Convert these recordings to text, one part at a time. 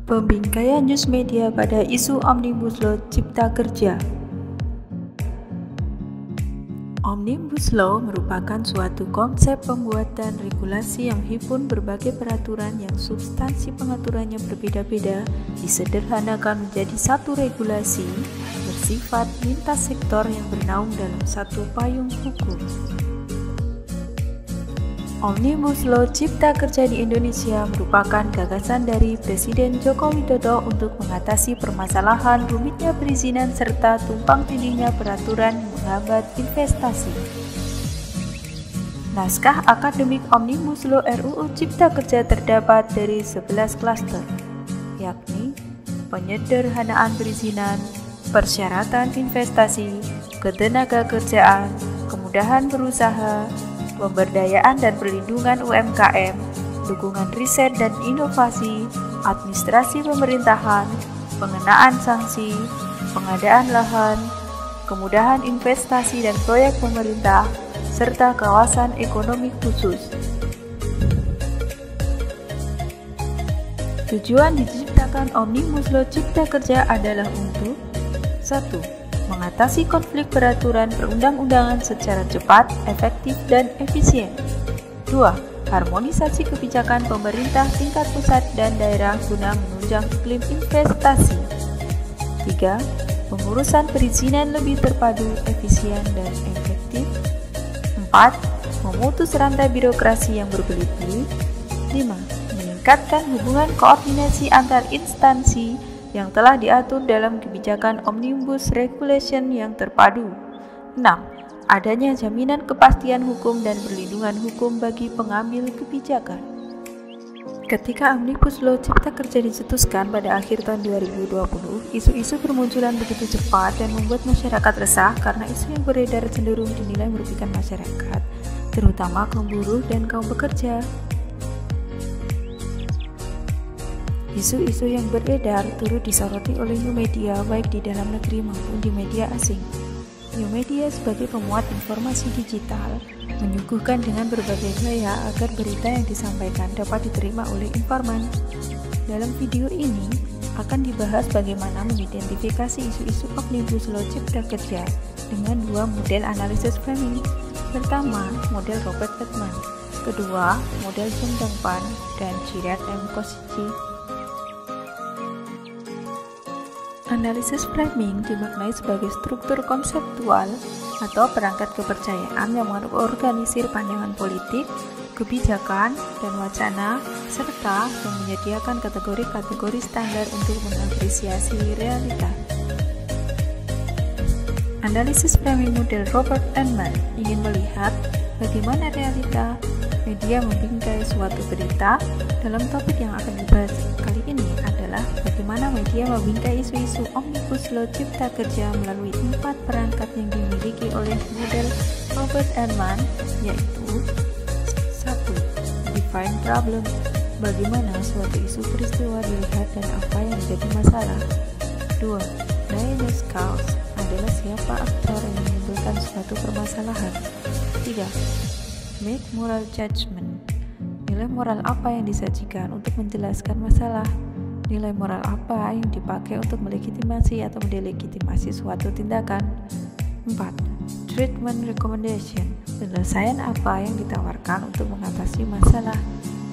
Pembingkaian news media pada isu Omnibus Law Cipta Kerja. Omnibus Law merupakan suatu konsep pembuatan regulasi yang menghimpun berbagai peraturan yang substansi pengaturannya berbeda-beda, disederhanakan menjadi satu regulasi bersifat lintas sektor yang bernaung dalam satu payung hukum. Omnibus Law Cipta Kerja di Indonesia merupakan gagasan dari Presiden Joko Widodo untuk mengatasi permasalahan rumitnya perizinan serta tumpang tindihnya peraturan menghambat investasi. Naskah akademik Omnibus Law RUU Cipta Kerja terdapat dari 11 klaster, yakni penyederhanaan perizinan, persyaratan investasi, ketenagakerjaan, kemudahan berusaha, pemberdayaan dan perlindungan UMKM, dukungan riset dan inovasi, administrasi pemerintahan, pengenaan sanksi, pengadaan lahan, kemudahan investasi dan proyek pemerintah, serta kawasan ekonomi khusus. Tujuan diciptakan Omnibus Law Cipta Kerja adalah untuk 1. Mengatasi konflik peraturan perundang-undangan secara cepat, efektif, dan efisien. 2. Harmonisasi kebijakan pemerintah tingkat pusat dan daerah guna menunjang iklim investasi. 3. Pengurusan perizinan lebih terpadu, efisien, dan efektif. 4. Memutus rantai birokrasi yang berbelit-belit. 5. Meningkatkan hubungan koordinasi antar instansi yang telah diatur dalam kebijakan Omnibus Regulation yang terpadu. 6. Adanya jaminan kepastian hukum dan perlindungan hukum bagi pengambil kebijakan. Ketika Omnibus Law Cipta Kerja dicetuskan pada akhir tahun 2020, isu-isu bermunculan begitu cepat dan membuat masyarakat resah karena isu yang beredar cenderung dinilai merugikan masyarakat, terutama kaum buruh dan kaum pekerja. Isu-isu yang beredar turut disoroti oleh new media baik di dalam negeri maupun di media asing. New media sebagai pemuat informasi digital menyuguhkan dengan berbagai gaya agar berita yang disampaikan dapat diterima oleh informan. Dalam video ini akan dibahas bagaimana mengidentifikasi isu-isu Omnibus Law Cipta Kerja dengan dua model analisis framing. Pertama, model Robert Altman. Kedua, model Jung Dongpan dan Chirag M. Kosiki. Analisis framing dimaknai sebagai struktur konseptual atau perangkat kepercayaan yang mengorganisir pandangan politik, kebijakan, dan wacana, serta yang menyediakan kategori-kategori standar untuk mengapresiasi realita. Analisis framing model Robert Altman ingin melihat bagaimana realita media membingkai suatu berita. Dalam topik yang akan dibahas kali ini adalah bagaimana media membingkai isu-isu Omnibus Law Cipta Kerja melalui 4 perangkat yang dimiliki oleh model Robert Altman, yaitu 1. Define problem. Bagaimana suatu isu peristiwa dilihat dan apa yang menjadi masalah. 2. Diagnose cause adalah siapa aktor yang menimbulkan suatu permasalahan. 3. Make moral judgment. Nilai moral apa yang disajikan untuk menjelaskan masalah? Nilai moral apa yang dipakai untuk melegitimasi atau mendelegitimasi suatu tindakan? 4. Treatment recommendation. Penyelesaian apa yang ditawarkan untuk mengatasi masalah?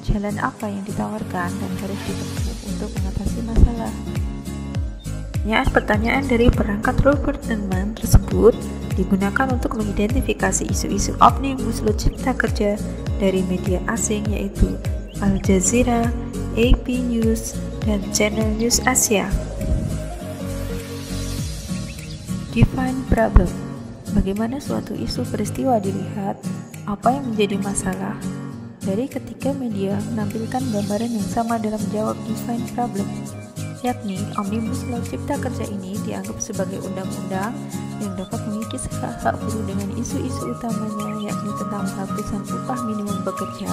Jalan apa yang ditawarkan dan harus ditempuh untuk mengatasi masalah? Pertanyaan dari perangkat Robert Altman tersebut digunakan untuk mengidentifikasi isu-isu Omnibus Law Cipta Kerja dari media asing yaitu Al Jazeera, AP News, dan Channel News Asia. Define problem. Bagaimana suatu isu peristiwa dilihat, apa yang menjadi masalah? Dari ketiga media menampilkan gambaran yang sama dalam menjawab define problem, yakni Omnibus Law Cipta Kerja ini dianggap sebagai undang-undang yang dapat mengikis hak-hak buruh dengan isu-isu utamanya yakni tentang penghapusan upah minimum bekerja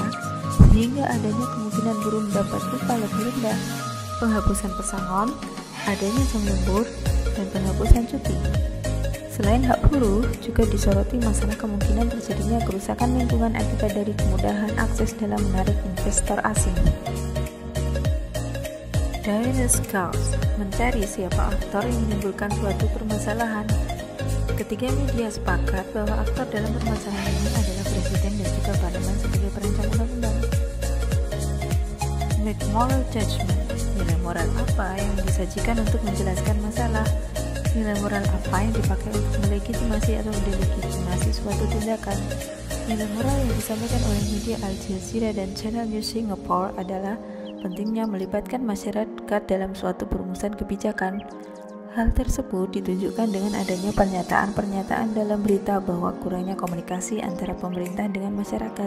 sehingga adanya kemungkinan buruh mendapat upah lebih rendah, penghapusan pesangon, adanya jam lembur, dan penghapusan cuti. Selain hak buruh, juga disoroti masalah kemungkinan terjadinya kerusakan lingkungan akibat dari kemudahan akses dalam menarik investor asing. Direct cause, mencari siapa aktor yang menimbulkan suatu permasalahan. Ketiga media sepakat bahwa aktor dalam permasalahan ini adalah presiden dan juga parlemen sebagai perancang undang-undang. Make moral judgment, nilai moral apa yang disajikan untuk menjelaskan masalah. Nilai moral apa yang dipakai untuk melegitimasi atau mendelegitimasi suatu tindakan. Nilai moral yang disampaikan oleh media Al Jazeera dan Channel News Singapore adalah pentingnya melibatkan masyarakat dalam suatu perumusan kebijakan. Hal tersebut ditunjukkan dengan adanya pernyataan-pernyataan dalam berita bahwa kurangnya komunikasi antara pemerintah dengan masyarakat.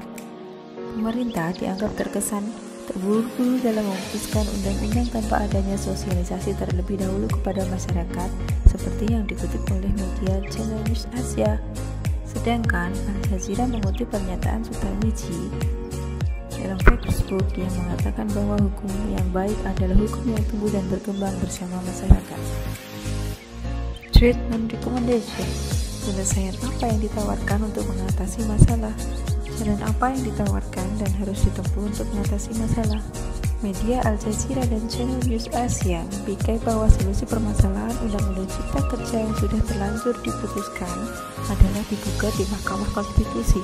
Pemerintah dianggap terkesan terburu-buru dalam memutuskan undang-undang tanpa adanya sosialisasi terlebih dahulu kepada masyarakat, seperti yang dikutip oleh media Channel News Asia. Sedangkan Al Jazeera mengutip pernyataan Sutarmiji dalam Facebook yang mengatakan bahwa hukum yang baik adalah hukum yang tumbuh dan berkembang bersama masyarakat. Treatment recommendation, penyelesaian apa yang ditawarkan untuk mengatasi masalah, jalan apa yang ditawarkan dan harus ditempuh untuk mengatasi masalah. Media Al Jazeera dan Channel News Asia membikai bahwa solusi permasalahan Undang-Undang Cipta Kerja yang sudah terlanjur diputuskan adalah digugat di Mahkamah Konstitusi.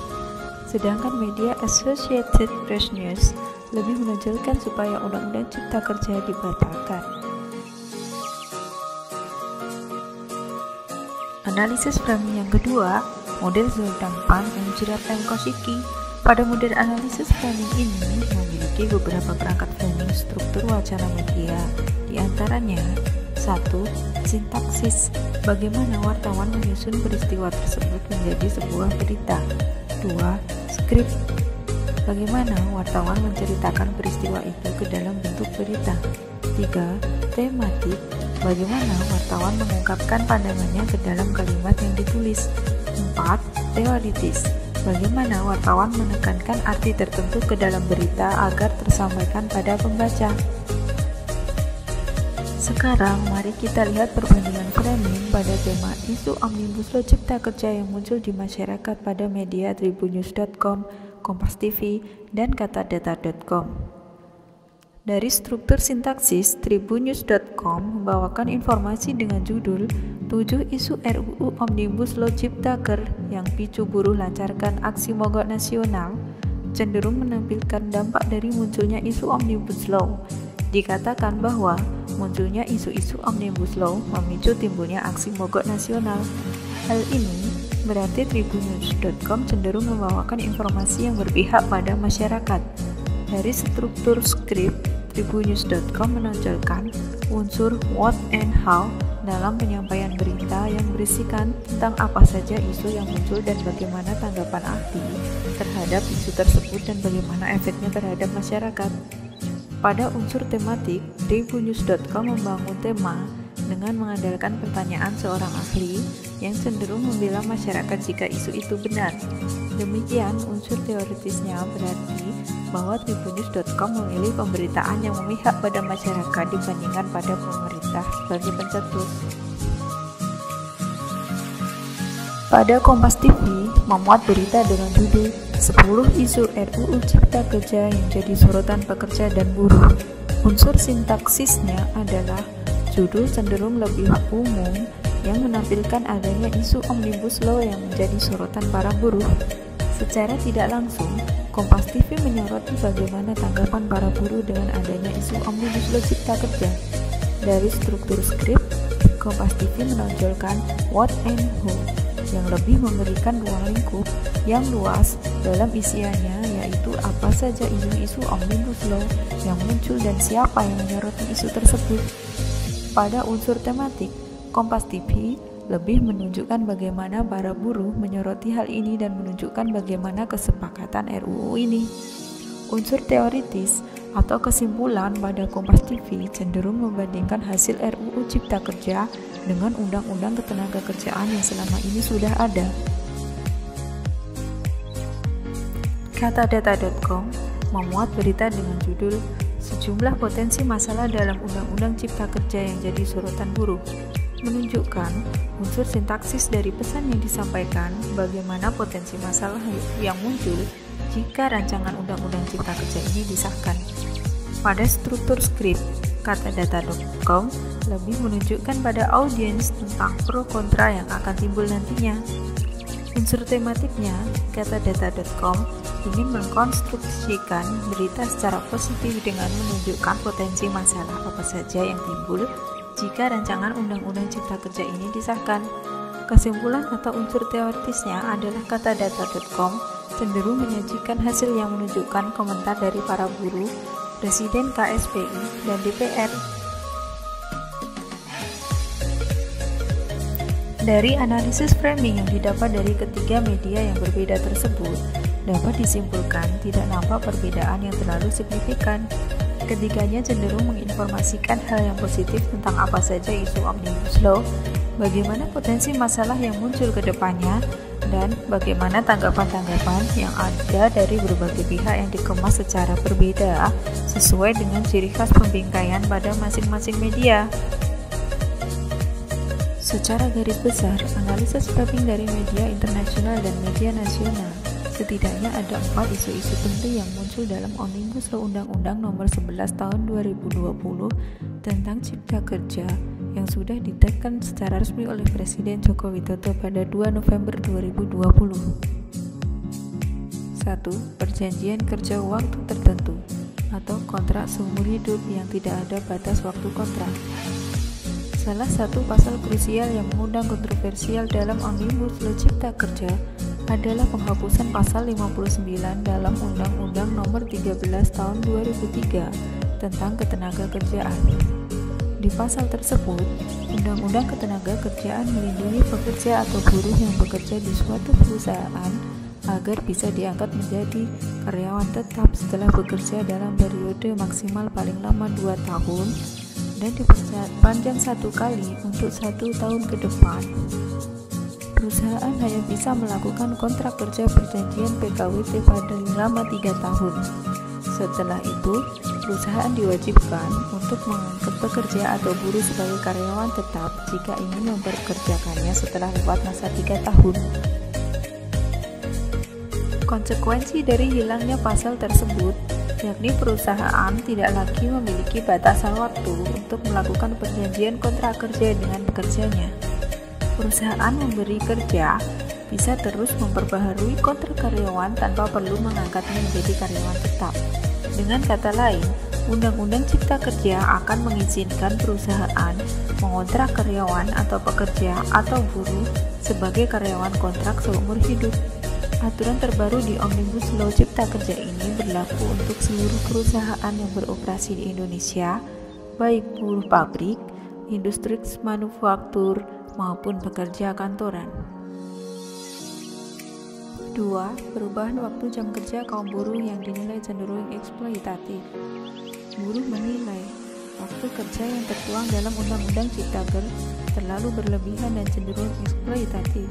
Sedangkan media Associated Press News lebih menonjolkan supaya Undang-Undang Cipta Kerja dibatalkan. Analisis framing yang kedua, model Zoltan-Pan dan Jirat M. Koshiki. Pada model analisis framing ini memiliki beberapa perangkat framing struktur wacana media, di antaranya 1. Sintaksis, bagaimana wartawan menyusun peristiwa tersebut menjadi sebuah berita. 2. Skrip, bagaimana wartawan menceritakan peristiwa itu ke dalam bentuk berita. 3. Tematik, bagaimana wartawan mengungkapkan pandangannya ke dalam kalimat yang ditulis. 4. Teoritis, bagaimana wartawan menekankan arti tertentu ke dalam berita agar tersampaikan pada pembaca. Sekarang mari kita lihat perbandingan framing pada tema isu Omnibus Law Cipta Kerja yang muncul di masyarakat pada media tribunnews.com, Kompas TV, dan katadata.com. Dari struktur sintaksis, tribunnews.com membawakan informasi dengan judul 7 isu RUU Omnibus Law Cipta Kerja yang picu buruh lancarkan aksi mogok nasional, cenderung menampilkan dampak dari munculnya isu Omnibus Law. Dikatakan bahwa munculnya isu-isu Omnibus Law memicu timbulnya aksi mogok nasional. Hal ini berarti tribunnews.com cenderung membawakan informasi yang berpihak pada masyarakat. Dari struktur skrip, tribunnews.com menonjolkan unsur what and how dalam penyampaian berita yang berisikan tentang apa saja isu yang muncul dan bagaimana tanggapan ahli terhadap isu tersebut dan bagaimana efeknya terhadap masyarakat. Pada unsur tematik, tribunnews.com membangun tema dengan mengandalkan pertanyaan seorang ahli yang cenderung membela masyarakat jika isu itu benar. Demikian unsur teoritisnya berarti bahwa tribunnews.com memilih pemberitaan yang memihak pada masyarakat dibandingkan pada pemerintah sebagai pencetus. Pada Kompas TV memuat berita dengan judul 10 isu RUU Cipta Kerja yang jadi sorotan pekerja dan buruh. Unsur sintaksisnya adalah judul cenderung lebih umum yang menampilkan adanya isu Omnibus Law yang menjadi sorotan para buruh. Secara tidak langsung, Kompas TV menyoroti bagaimana tanggapan para buruh dengan adanya isu Omnibus Law Cipta Kerja. Dari struktur skrip, Kompas TV menonjolkan what and who yang lebih memberikan ruang lingkup yang luas dalam isiannya, yaitu apa saja isu-isu Omnibus Law yang muncul dan siapa yang menyoroti isu tersebut. Pada unsur tematik, Kompas TV lebih menunjukkan bagaimana para buruh menyoroti hal ini dan menunjukkan bagaimana kesepakatan RUU ini. Unsur teoritis atau kesimpulan pada Kompas TV cenderung membandingkan hasil RUU Cipta Kerja dengan Undang-Undang Ketenagakerjaan yang selama ini sudah ada. Katadata.com memuat berita dengan judul sejumlah potensi masalah dalam Undang-Undang Cipta Kerja yang jadi sorotan buruh, menunjukkan unsur sintaksis dari pesan yang disampaikan bagaimana potensi masalah yang muncul jika rancangan Undang-Undang Cipta Kerja ini disahkan. Pada struktur skrip, Katadata.com lebih menunjukkan pada audiens tentang pro kontra yang akan timbul nantinya. Unsur tematiknya, Katadata.com ingin mengkonstruksikan berita secara positif dengan menunjukkan potensi masalah apa saja yang timbul jika rancangan Undang-Undang Cipta Kerja ini disahkan. Kesimpulan atau unsur teoritisnya adalah Katadata.com cenderung menyajikan hasil yang menunjukkan komentar dari para buruh, Presiden KSPI, dan DPR. Dari analisis framing yang didapat dari ketiga media yang berbeda tersebut, dapat disimpulkan tidak nampak perbedaan yang terlalu signifikan. Ketiganya cenderung menginformasikan hal yang positif tentang apa saja isu Omnibus Law, bagaimana potensi masalah yang muncul ke depannya, dan bagaimana tanggapan-tanggapan yang ada dari berbagai pihak yang dikemas secara berbeda sesuai dengan ciri khas pembingkaian pada masing-masing media. Secara garis besar, analisis framing dari media internasional dan media nasional, setidaknya ada 4 isu-isu penting yang muncul dalam Omnibus Law Undang-Undang Nomor 11 Tahun 2020 tentang Cipta Kerja yang sudah ditetapkan secara resmi oleh Presiden Joko Widodo pada 2 November 2020. 1. Perjanjian kerja waktu tertentu atau kontrak seumur hidup yang tidak ada batas waktu kontrak. Salah satu pasal krusial yang mengundang kontroversial dalam Omnibus Law Cipta Kerja adalah penghapusan pasal 59 dalam Undang-Undang Nomor 13 Tahun 2003 tentang Ketenagakerjaan. Di pasal tersebut, Undang-Undang Ketenagakerjaan melindungi pekerja atau buruh yang bekerja di suatu perusahaan agar bisa diangkat menjadi karyawan tetap setelah bekerja dalam periode maksimal paling lama 2 tahun dan diperpanjang 1 kali untuk 1 tahun ke depan. Perusahaan hanya bisa melakukan kontrak kerja perjanjian PKWT pada selama 3 tahun. Setelah itu, perusahaan diwajibkan untuk mengangkat pekerja atau buruh sebagai karyawan tetap jika ingin memperkerjakannya setelah lewat masa 3 tahun. Konsekuensi dari hilangnya pasal tersebut, yakni perusahaan tidak lagi memiliki batasan waktu untuk melakukan perjanjian kontrak kerja dengan pekerjanya. Perusahaan memberi kerja bisa terus memperbaharui kontrak karyawan tanpa perlu mengangkatnya menjadi karyawan tetap. Dengan kata lain, Undang-Undang Cipta Kerja akan mengizinkan perusahaan mengontrak karyawan atau pekerja atau buruh sebagai karyawan kontrak seumur hidup. Aturan terbaru di Omnibus Law Cipta Kerja ini berlaku untuk seluruh perusahaan yang beroperasi di Indonesia, baik buruh pabrik, industri manufaktur, maupun pekerja kantoran. 2. Perubahan waktu jam kerja kaum buruh yang dinilai cenderung eksploitatif. Buruh menilai waktu kerja yang tertuang dalam Undang-Undang Cipta Kerja terlalu berlebihan dan cenderung eksploitatif.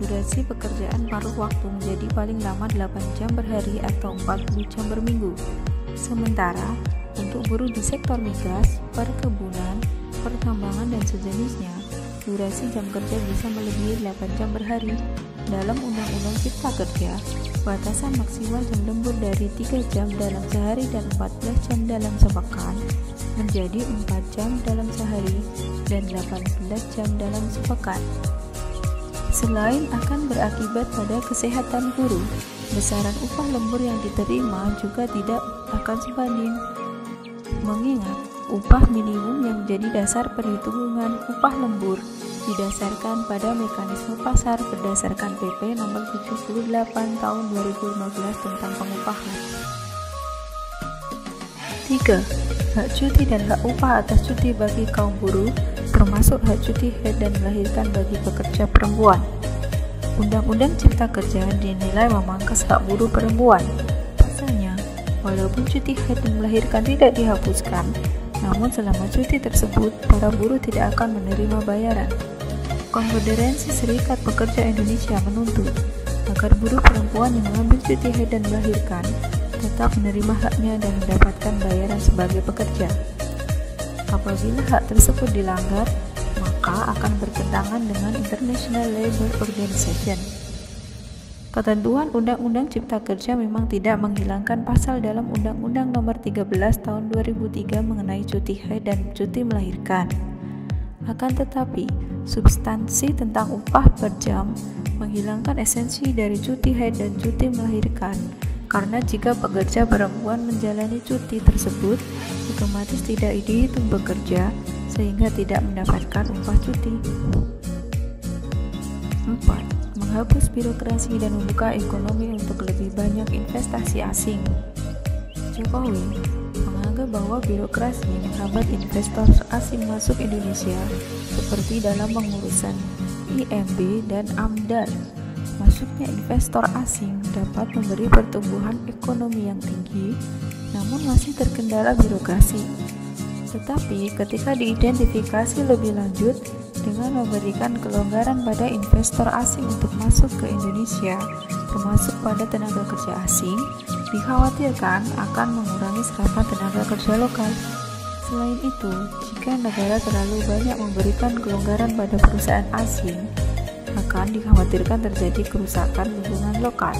Durasi pekerjaan paruh waktu menjadi paling lama 8 jam per hari atau 40 jam per minggu. Sementara, untuk buruh di sektor migas, perkebunan, pertambangan, dan sejenisnya, durasi jam kerja bisa melebihi 8 jam per hari. Dalam Undang-Undang Cipta Kerja, batasan maksimal jam lembur dari 3 jam dalam sehari dan 14 jam dalam sepekan menjadi 4 jam dalam sehari dan 18 jam dalam sepekan. Selain akan berakibat pada kesehatan buruh, besaran upah lembur yang diterima juga tidak akan sebanding. Mengingat upah minimum yang menjadi dasar perhitungan upah lembur didasarkan pada mekanisme pasar berdasarkan PP nomor 78 tahun 2015 tentang pengupahan. 3. Hak cuti dan hak upah atas cuti bagi kaum buruh, termasuk hak cuti haid dan melahirkan bagi pekerja perempuan. Undang-Undang Cipta Kerja dinilai memangkas hak buruh perempuan. Pasalnya, walaupun cuti haid dan melahirkan tidak dihapuskan, namun selama cuti tersebut, para buruh tidak akan menerima bayaran. Konfederasi Serikat Pekerja Indonesia menuntut agar buruh perempuan yang mengambil cuti haid dan melahirkan tetap menerima haknya dan mendapatkan bayaran sebagai pekerja. Apabila hak tersebut dilanggar, maka akan bertentangan dengan International Labour Organization. Ketentuan Undang-Undang Cipta Kerja memang tidak menghilangkan pasal dalam Undang-Undang Nomor 13 Tahun 2003 mengenai cuti haid dan cuti melahirkan. Akan tetapi, substansi tentang upah per jam menghilangkan esensi dari cuti haid dan cuti melahirkan, karena jika pekerja perempuan menjalani cuti tersebut, otomatis tidak dihitung bekerja sehingga tidak mendapatkan upah cuti. 4. Menghapus birokrasi dan membuka ekonomi untuk lebih banyak investasi asing. Jokowi menganggap bahwa birokrasi menghambat investor asing masuk Indonesia seperti dalam pengurusan IMB dan AMDAL. Masuknya investor asing dapat memberi pertumbuhan ekonomi yang tinggi, namun masih terkendala birokrasi. Tetapi ketika diidentifikasi lebih lanjut dengan memberikan kelonggaran pada investor asing untuk masuk ke Indonesia, termasuk pada tenaga kerja asing, dikhawatirkan akan mengurangi serapan tenaga kerja lokal. Selain itu, jika negara terlalu banyak memberikan kelonggaran pada perusahaan asing, akan dikhawatirkan terjadi kerusakan lingkungan lokal.